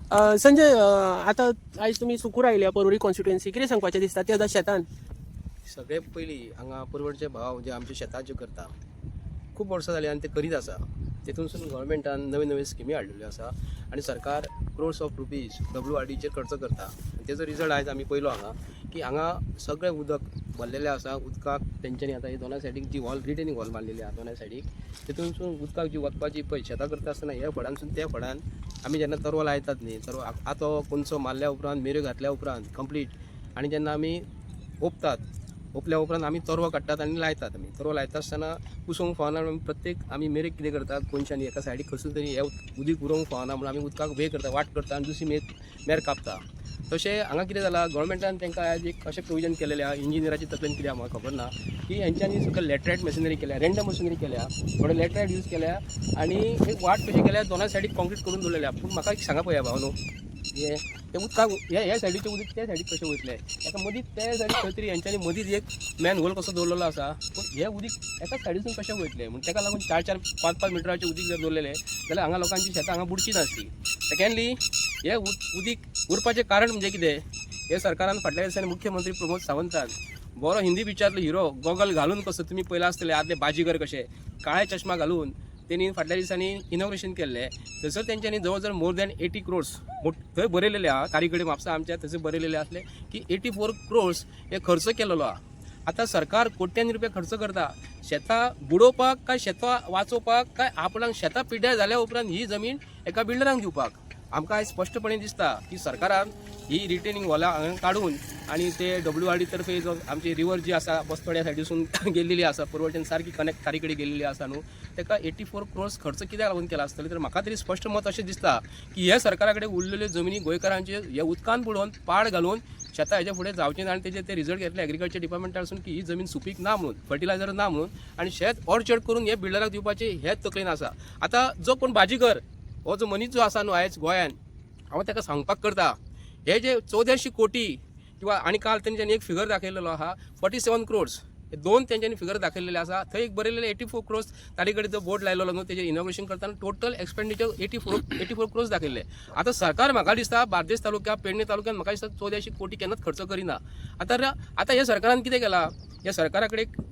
संजय, आता आयज तुमी सुकूर आयल्या परवरी कॉन्स्टिट्युएन्सी, कितें सांगपाचें दिसता ते आतां शेतान? सगळे पयलीं हांगा परवडचे भाव जे आमच्या शेतात जे करता खूब वर्सां जालीं आनी ते करीत आसा. तेतूनसून गव्हर्मेंटान नवीन नवीन स्किमी हाडलेल्यो आसा आनी सरकार क्रोर्स ऑफ रुपीज WRDचेर खर्च करता. तेजो रिजल्ट आयज आमी पयलो हांगा की हांगा सगळें उदक भरलेलें आसा. उदकाक तेंच्यांनी आतां हे दोनाय सायडीक जी वॉल रिटेनिंग वॉल बांदलेली आहा दोनाय सायडीक, तेतूनसून उदकाक जी वचपाची पळय शेतां करता आसतना ह्या फळांसून त्या फळान आमी जेन्ना तरवो लायतात न्ही, तरवो आतो पोंदसो मारल्या उपरांत मेऱ्यो घातल्या उपरांत कंप्लीट आनी जेन्ना आमी ओंपतात, ओपल्या उपरांत आमी तरवो काडटात आनी लायतात. आमी तरवो लायता आसतना कुसोवंक फावना म्हणून प्रत्येक आमी मेरेक कितें करतात, कोनशांनी एका सायडीक खंसून तरी हे उदीक उरोवंक फावना म्हणून आमी उदकाक वे करता, वाट करता आनी दुसरी मेर कापता. तशें हांगा कितें जालां, गव्हर्मेंटान तांकां आयज एक अशें प्रोविजन केलेलें आहा. इंजिनियराची तकलेन कितें आहा म्हाका खबर ना, की हेंच्यांनी सगळें लॅटरायट मशिनरी केल्या, रँडम मशिनरी केल्या, थोडे लॅटरायट यूज केल्या आनी एक वाट कशी केल्या, दोनाय सायडीक कॉन्क्रीट करून दवरलेल्या. पूण म्हाका एक सांगा पळया भाव न्हू, हे उदकाक हे सायडीचे उदीक त्या सायडीक कशें वयतले? एका मदींच त्या सायडीक खंय तरी हेंच्यांनी मदींच एक मॅन होल कसो दवरलेलो आसा, पूण हे उदीक एकाच सायडीसून कशें वयतले? म्हण ताका लागून 4-4, 5-5 मिटराचें उदीक जर दवरलेलें जाल्यार हांगा लोकांची शेतां हांगा बुडची नासली. सेकंडली, हे उदीक उरपाचें कारण म्हणजे कितें? हे सरकारान फाटल्या दिसांनी मुख्यमंत्री प्रमोद सावंतान बरो हिंदी पिक्चरांतलो हिरो गॉगल घालून कसो तुमी पयला आसतले आदले बाजीगर कशे काळे चश्मा घालून त्यांनी फाटल्या दिसांनी इनॉग्रेशन केल्लें. थंयसर तेंच्यांनी जवळ जवळ मोर दॅन 80 crores थंय बरयलेले आहा, तारीख कडेन म्हापसा आमच्या थंयसर बरयलेले आसले की 84 crores हे खर्च केलेलो आहा. आतां सरकार कोट्यांनी रुपया खर्च करता शेतां बुडोवपाक काय शेतां वाचोवपाक काय आपणाक शेतां पिड्ड्यार जाल्या उपरांत ही जमीन एका बिल्डरांक दिवपाक. आमकां आयज स्पश्टपणे दिसता की सरकारान ही रिटेनिंग वॉलां हांगा काडून आनी ते WRD तर्फे जो आमची रिवर जी आसा बस्तोड्या सायडीसून गेल्लेली आसा, परवडच्यान सारकी कनेक्ट तारी कडेन गेल्लेली आसा न्हू, ताका 84 crores खर्च कित्याक लागून केला आसतले? तर म्हाका तरी स्पश्ट मत अशें दिसता की हे सरकारा कडेन उरलेल्यो जमनी गोंयकारांचे हे उदकान बुडोवन पाड घालून शेतां हेजे फुडें जावचें ना आनी तेजे ते रिजल्ट घेतले एग्रीकल्चर डिपार्टमेंटासून की ही जमीन सुपीक ना म्हणून, फर्टिलायझर ना म्हणून, आनी शेत ऑर्चर्ड करून हे बिल्डराक दिवपाचे हेच तकलेन आसा. आतां जो कोण बाजीगर हो जो मनीस जो आसा न्हू आयज गोंयान, हांव ताका सांगपाक करता, हे जे 1400 कोटी किंवा आनी काल तेंच्यांनी एक फिगर दाखयलेलो आहा 47 crores, हे दोन तेंच्यांनी फिगर दाखयलेले आसा. थंय एक बरयलेले 84 crores, तारी कडेन जो बोर्ड लायलेलो न्हू तेजे इनॉग्रेशन करतना टोटल एक्सपेंडिचर 84 crores दाखयल्ले. आतां सरकार म्हाका दिसता बार्देस तालुक्यात, पेडणे तालुक्यात म्हाका दिसता 1400 कोटी केन्नाच खर्च करिना. आतां हे सरकारान कितें केलां, ह्या सरकारा कडेन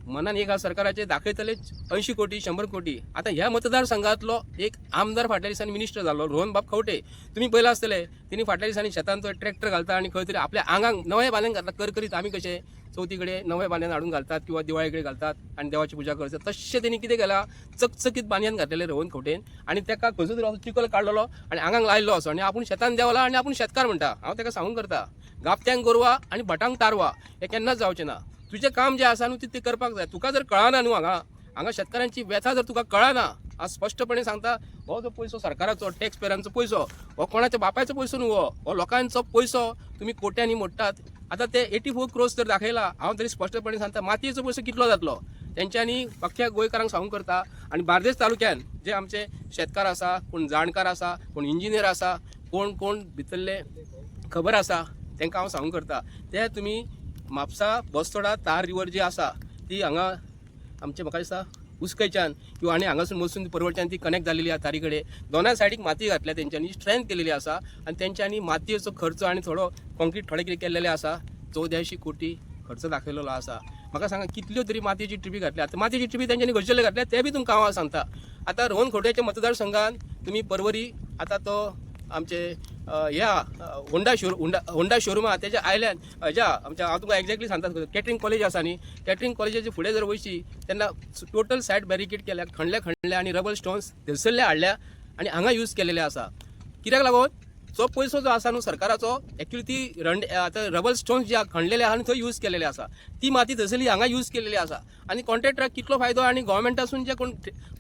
मनान एक सरकाराचे दाखयतले 80 कोटी 100 कोटी. आता ह्या मतदारसंघातलो एक आमदार फाटल्या दिसांनी मिनिस्टर जालो, रोहन बाब खंवटे. तुम्ही पळयला आसतले, तिने फाटल्या दिसांनी शेतांत तो ट्रॅक्टर घालता आणि खंय तरी आपल्या आंगांक नवे बांदून घालता. करकरीत आमी कशे चवथी कडेन नवे बांदून हाडून घालतात किंवा दिवाळे कडेन घालतात आणि देवाची पुजा करतात, तशें तेणी कितें केलां, चकचकीत बांदयान घातलेले रोहन खंवटेन आनी ताका खंयचो तरी चिकल काडलेलो आनी आंगांक लायलो असो आनी आपूण शेतान देवला आनी आपूण शेतकार म्हणटा. हांव ताका सांगून करता, गापत्यांक गोरवा आनी भटांक तारवा हे केन्नाच जावचें ना. तुजें काम जें आसा न्हू ते करपाक जाय. तुका जर कळना न्हू हांगा शेतकारांची व्यथा जर तुका कळना, हांव स्पश्टपणे सांगता, हो जो पयसो सरकाराचो टॅक्स पेयरांचो पयसो, हो कोणाच्या बापायचो पयसो न्हू, हो लोकांचो पयसो तुम्ही कोट्यांनी मोडटात. आतां ते 84 crores जर दाखयला, हांव तरी स्पश्टपणे सांगता मातयेचो पयसो कितलो जातलो तेंच्यांनी अख्ख्या गोंयकारांक सांगून करता. आनी बार्देस तालुक्यान जे आमचे शेतकार आसा, कोण जाणकार आसा, कोण इंजिनियर आसा, कोण भितरले खबर आसा, तांकां हांव सांगून करता, ते तुमी म्हापसा बस्तोडा तार रिवर जी आसा ती हांगा आमचे म्हाका दिसता उस्कयच्यान किंवा आनी हांगासून वचून परवडच्यान ती कनेक्ट जालेली आहा. तारी कडेन दोनाय सायडीक माती घातल्या तेंच्यांनी, स्ट्रेंथ केलेली आसा आनी तेंच्यांनी मातयेचो खर्च आनी थोडो कॉन्क्रीट थोडे कितें केल्लेले आसा. 1400 कोटी खर्च दाखयलेलो आसा. म्हाका सांगा कितल्यो तरी मातयेची ट्रिपी घातल्या. आतां मातयेची ट्रिपी तेंच्यांनी गरजेले घातल्या ते बी तुमकां हांव सांगता. आतां रोहन खंवटेच्या मतदारसंघान तुमी परवरी, आतां तो आमचे ह्या होंडा शोरूम आहा तेच्या आयल्यान हेज्या आमच्या हांव तुका एक्झॅक्टली सांगता, कॅटरिंग कॉलेज आसा न्ही, कॅटरिंग कॉलेजाच्या फुडें जर वयची तेन्ना टोटल सायड बॅरिकेड केल्या, खणले आनी रबल स्टोन्स थंयसरले हाडल्या आनी हांगा यूज केलेले आसा. कित्याक लागून जो पयसो जो आसा न्हू सरकाराचो, एक्चुअली ती आतां रबल स्टोन्स जे खणलेले आहा आनी थंय यूज केलेले आसा, ती माती थंयसरली हांगा यूज केलेली आसा. आनी कॉन्ट्रॅक्टराक कितलो फायदो आनी गव्हर्मेंटासून जे कोण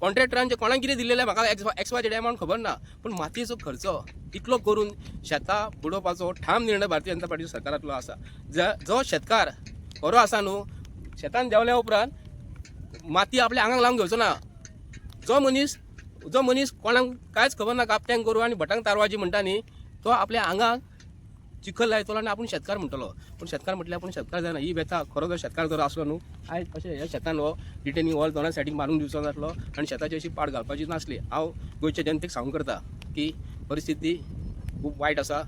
कॉन्ट्रॅक्टरान जे कोणाक कितें दिलेलें म्हाका एक्सवायजेड अमावंट खबर ना, पूण मातयेचो खर्च इतलो करून शेतां बुडोवपाचो ठाम निर्णय भारतीय जनता पार्टी सरकारांतलो आसा. जो शेतकार बरो आसा न्हू, शेतान देवल्या उपरांत माती आपल्या आंगाक लावंक घेवचो ना. जो मनीस कोणाक कांयच खबर ना, गापत्यांक गोरवां आनी भटांक तारवाजी म्हणटा न्ही, तो आपल्या आंगाक चिखल लायतलो आनी आपूण शेतकार म्हणटलो. पूण शेतकार म्हटल्यार आपूण शेतकार जायना. ही व्यथा खरो जर शेतकार जर आसलो न्हू, आयज अशें ह्या शेतान हो रिटेनिंग वॉल दोनाय सायडीक मारून दिवचो नासलो आनी शेताची अशी पाड घालपाची नासली. हांव गोंयच्या जनतेक सांगून करता की परिस्थिती खूब वायट आसा.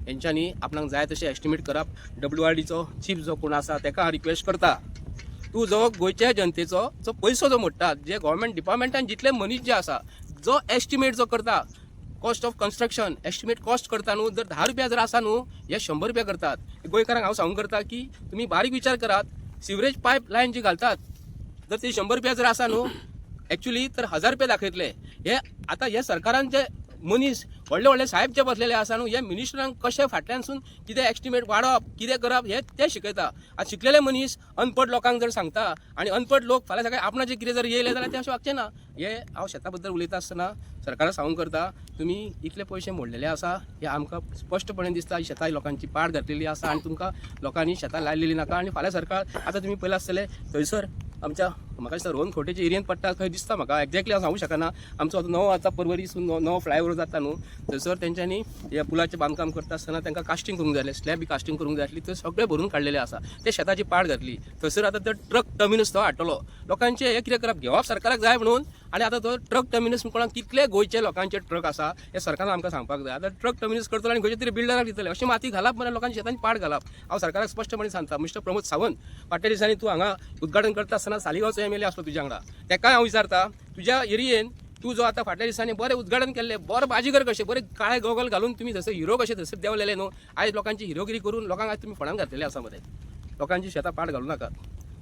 हेंच्यांनी आपणाक जाय तशें एस्टिमेट करप. WRDचो चीफ जो कोण आसा ताका हांव रिक्वेस्ट करता, तूं जो गोंयच्या जनतेचो जो पयसो जो मोडटा, जे गव्हर्मेंट डिपार्टमेंटान जितले मनीस जे आसा, जो एस्टिमेट जो करता cost of construction, estimate cost करता न्हू, जर 10 रुपया जर आसा न्हू, हे 100 रुपया करतात. गोंयकारांक हांव सांगूंक करता की तुमी बारीक विचार करात. सिवरेज पायप लायन जी घालतात, जर ती 100 रुपया जर आसा न्हू, एक्चुअली तर 1000 रुपया दाखयतले. हे आतां हे सरकारान जे मनीस व्हडले व्हडले साहेब जे बसलेले आसा न्हू, हे मिनिस्टरांक कशें फाटल्यानसून कितें एस्टिमेट वाडप, कितें करप, हे ते शिकयता. आतां शिकलेले मनीस अनपड लोकांक जर सांगता आनी अनपड लोक फाल्यां सकाळीं आपणाचें कितें जर येयलें जाल्यार ते अशें वागचें ना. हे हांव शेता बद्दल उलयता आसतना सरकाराक सांगूंक करता, तुमी इतले पयशे मोडलेले आसा, हे आमकां स्पश्टपणे दिसता. शेतां लोकांची पाड घातलेली आसा आनी तुमकां लोकांनी शेतां लायलेली नाका. आनी फाल्यां सरकार आतां तुमी पयलें आसतले थंयसर आमच्या म्हाका दिसता रोहन खोटेच्या एरियेंत पडटा खंय दिसता म्हाका, एक्झॅक्टली हांव सांगूंक शकना. आमचो आतां नवो आतां परवरीसून नवो फ्लायओवर जाता न्हू, थंयसर तेंच्यांनी ह्या पुलाचें बांदकाम करता आसतना तांकां कास्टिंग करूंक जाय आसलें, स्लॅब बी कास्टिंग करूंक जाय आसली. थंय सगळें भरून काडलेलें आसा. ते शेताची पाड घातली. थंयसर आतां तो ट्रक टर्मिनस तो हाडटलो. लोकांचे हे कितें करप, घेवप सरकाराक जाय म्हणून. आनी आतां तो ट्रक टर्मिनस कोणाक कितले गोंयचे लोकांचे ट्रक आसा हे सरकारान आमकां सांगपाक जाय. आतां ट्रक टर्मिनस करतलो आनी खंयच्या तरी बिल्डराक दितले, अशी माती घालप म्हळ्यार लोकांच्या शेतांची पाड घालप. हांव सरकाराक स्पश्टपणे सांगता. मिस्टर प्रमोद सावंत, फाटल्या दिसांनी तूं हांगा उद्घाटन करता आसतना सालिगांवचो MLA आसलो तुज्या वांगडा, तेकाय हांव विचारता, तुज्या एरियेन तूं जो आतां फाटल्या दिसांनी बरें उद्घाटन केल्लें, बरें बाजीगर कशें, बरें काळे गॉगल घालून तुमी थंयसर हिरो कशें थंयसर देंवलेले न्हू, आयज लोकांची हिरोगिरी करून लोकांक आयज तुमी फणान घातलेले आसा मरे. लोकांची शेतां पाड घालूं नाकात.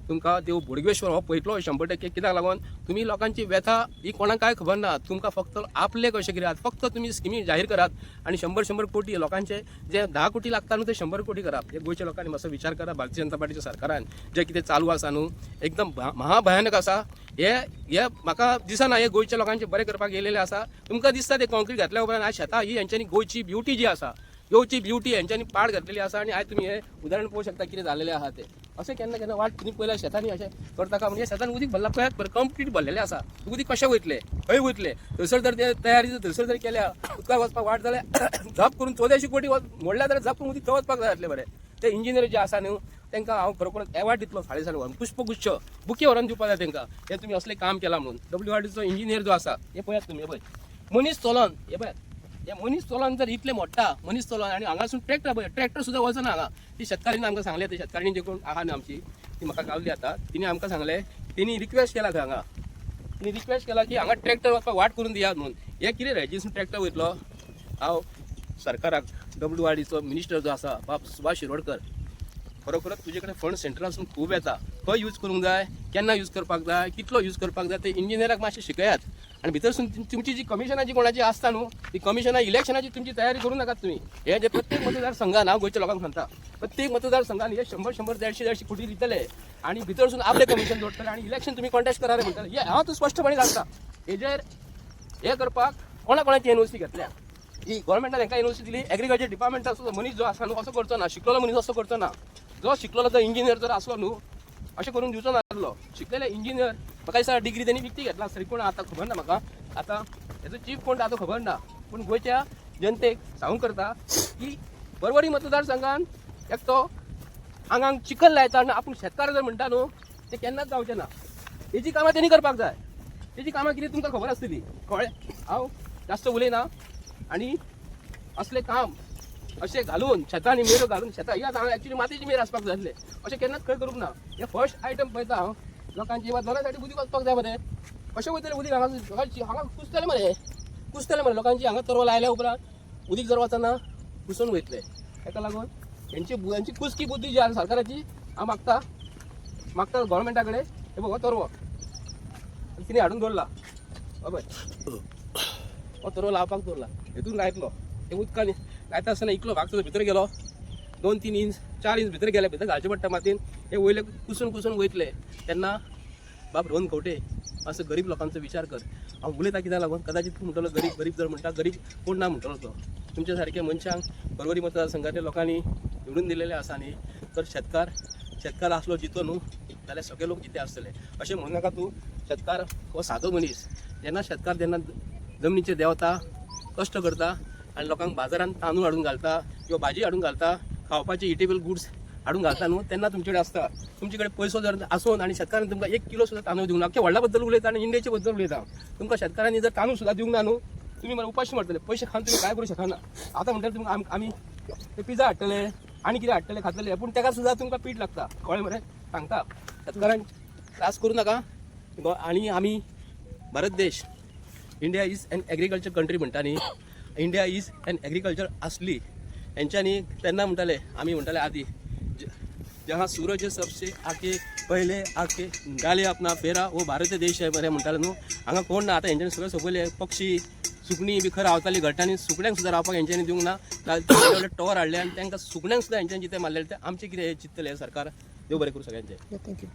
तुमकां देव बोडगेश्वर हो पळयतलो 100%. कित्याक लागून तुमी लोकांची व्यथा ही कोणाक काय खबर ना. तुमकां फक्त आपले कशें कितें फक्त तुमी स्किमी जाहीर करात आनी 100 कोटी लोकांचे जे 10 कोटी लागता न्हू ते 100 कोटी करात. हे गोंयच्या लोकांनी मातसो विचार करा. भारतीय जनता पार्टीच्या सरकारान जे कितें चालू आसा न्हू, एकदम महाभयानक आसा. हे म्हाका दिसना हे गोंयच्या लोकांचे बरें करपाक येयलेले आसा. तुमकां दिसता ते कॉन्क्रीट घातल्या उपरांत आयज शेतां ही हेंच्यांनी गोंयची ब्युटी जी आसा, गोंयची ब्युटी हेंच्यांनी पाड घातलेली आसा. आनी आयज तुमी हे उदाहरण पळोवंक शकता कितें जाल्लेलें आहा ते. अशें केन्ना केन्ना वाट तुमी पयल्या शेतांनी अशें करता का, म्हणजे शेतान उदीक भरला पळयात, बरें कंप्लीट भरलेलें आसा. उदीक कशें वयतलें, खंय वयतलें. थंयसर जर ते तयारी थंयसर जर केल्या, उदकाक वचपाक वाट जाल्यार झप करून 1400 कोटी मोडल्या जाल्यार झप करून उदीक थंय वचपाक जाय आसलें. बरें ते इंजिनियर जे आसा न्हू, तांकां हांव खरोखर एवॉर्ड दितलो फाल्यां दिसांनी व्हरून, पुष्पगुच्छ बुके व्हरून दिवपाक जाय तांकां. हे तुमी असलें काम केलां म्हणून. WRDचो इंजिनियर जो आसा, हे पळयात तुमी, हे पळय मनीस चलोन, हे पळयात हे मनीस चलोन जर इतले मोडटा मनीस चलोन, आनी हांगासून ट्रॅक्टर सुद्दां वचना हांगा. ती शेतकारीन आमकां सांगलें, ते शेतकारीण जे कोण आहा न्ही आमची, ती म्हाका गावली आतां, तिणी आमकां सांगलें, तिणी रिक्वेस्ट केला हांगा, तिणी रिक्वेस्ट केला की हांगा ट्रॅक्टर वचपाक वाट करून दियात म्हणून. हे कितें रेजिसून ट्रॅक्टर वयतलो. हांव सरकाराक WRDचो मिनिस्टर जो आसा बाब सुभाष शिरोडकर, खरोखरच तुजे कडेन फंड सेंट्रलासून खूब येता. खंय यूज करूंक जाय, केन्ना यूज करपाक जाय, कितलो यूज करपाक जाय, ते इंजिनियराक मातशें शिकयात. आनी भितरसून तुमची जी कमिशनाची कोणाची आसता न्हू, ती कमिशनां इलेक्शनाची तुमची तयारी करूं नाकात तुमी. हे जे प्रत्येक मतदारसंघान हांव गोंयच्या लोकांक सांगता, प्रत्येक मतदारसंघान हे 100 150 कोटी दितले आनी भितरसून आपले कमिशन जोडटले आनी इलेक्शन तुमी कॉन्टेस्ट करा रे म्हणटले. हे हांव तूं स्पश्टपणे सांगता. हेजेर हे करपाक कोणाची एनओसी घेतल्या. ही गव्हर्मेंटान हांकां एनओसी दिली. एग्रीकल्चर डिपार्टमेंटाचो मनीस जो आसा न्हू, असो करचो ना. शिकलेलो मनीस असो करचो ना. जो शिकलेलो जर इंजिनियर जर आसलो न्हू, अशें करून दिवचो नासलो. शिकलेले इंजिनियर म्हाका दिसता डिग्री त्यांनी विकती घेतला आसतली, पूण आतां खबर ना म्हाका. आतां हेजो चीफ कोण आतां खबर ना. पूण गोंयच्या जनतेक सांगूंक करता की परवरी मतदारसंघान एकटो आंगांक चिखल लायता आनी आपूण शेतकार जर म्हणटा न्हू, ते केन्नाच जावचें ना. तेजी कामां तेणी करपाक जाय. तेजी कामां कितें तुमकां खबर आसतली. कळ्ळें. हांव जास्त उलयना. आनी असलें काम अशें घालून शेतांनी मेरो घालून शेतां ही आतां हांगा एक्चुली मातयेची मेर आसपाक जाय आसलें, अशें केन्नाच खंय करूंक ना. हे फर्स्ट आयटम पळयता हांव. लोकांची दोनासाठी उदीक वचपाक जाय मरे. कशें वयतलें उदीक हांगा कुसतलें मरे लोकांची. हांगा तरवो लायल्या उपरांत उदीक जर वचना कुसून वयतलें. ताका लागून हेंची कुसकी बुद्धी जी आसा सरकाराची हांव मागता गव्हर्मेंटा कडेन. हे बघ हो तरवो तिणें हाडून दवरला. पळय हो तरवो लावपाक दवरला. हेतून लायतलो. हे उदकान लायता आसतना इतलो भाग सुद्दां भितर गेलो. 2-3 इंच 4 इंच भितर गेले. भितर घालचे पडटा मातयेन. हे वयले कुसून वयतले. तेन्ना बाब रोहन खंवटे असं गरीब लोकांचो विचार कर. हांव उलयता कित्याक लागून कदाचित तूं म्हणटलो गरीब जर म्हणटा, गरीब कोण ना म्हणटलो तो. तुमच्या सारके मनशांक परवरी मतदारसंघातल्या लोकांनी निवडून दिलेले आसा न्ही, तर शेतकार आसलो जितो न्हू जाल्यार सगळे लोक जिते आसतले. अशें म्हणू नाका तूं. शेतकार हो सादो मनीस. जेन्ना शेतकार जेन्ना जमनीचेर देंवता, कश्ट करता आनी लोकांक बाजारांत तांदूळ हाडून घालता किंवा भाजी हाडून घालता, खावपाचे इटेबल गुड्स हाडून घालता न्हू, तेन्ना तुमचे कडेन आसता. तुमचे कडेन पयसो जर आसून आनी शेतकारान तुमकां 1 किलो सुद्दां तांदूळ दिवंक ना. अख्ख्या व्हडल्या बद्दल उलयता आनी इंडियेचे बद्दल उलयता. तुमकां शेतकारांनी जर तांदूळ सुद्दां दिवंक ना न्हू, तुम्ही मला उपाशी मारतले पैसे खाऊन तुम्ही काय करू शकता ना आता म्हणतात तुम्ही आम्ही ते पिझ्झा हाडटले आणि कितें हाडटले खातले पूण ताका सुद्दां तुमकां पीठ लागता कळ्ळें मरे सांगता कारण त्रास करू नका आणि आम्ही भारत देश India is an agriculture country म्हणटा न्ही इंडिया इज एन एग्रीकल्चर असली यांच्यानी त्यांना म्हणटाले आम्ही म्हणटाले आधी जहाँ सूरज सबसे आके पहिले आके गाले अपना फेरा वो भारत देश आहे बरें म्हणटाले न्हू हांगा कोण ना आतां हेंच्यांनी सगळे सोपयले पक्षी सुकणीं बी खंय रावतालीं घट्टांनी सुकण्यांक सुद्दां रावपाक हेंच्यांनी दिवंक ना व्हडले टॉवर हाडले आनी तांकां सुकण्यांक सुद्दां हेंच्यांनी जिते मारलेले ते आमचें कितें चिंतले सरकार देव बरें करूं सगळ्यांचें थँक्यू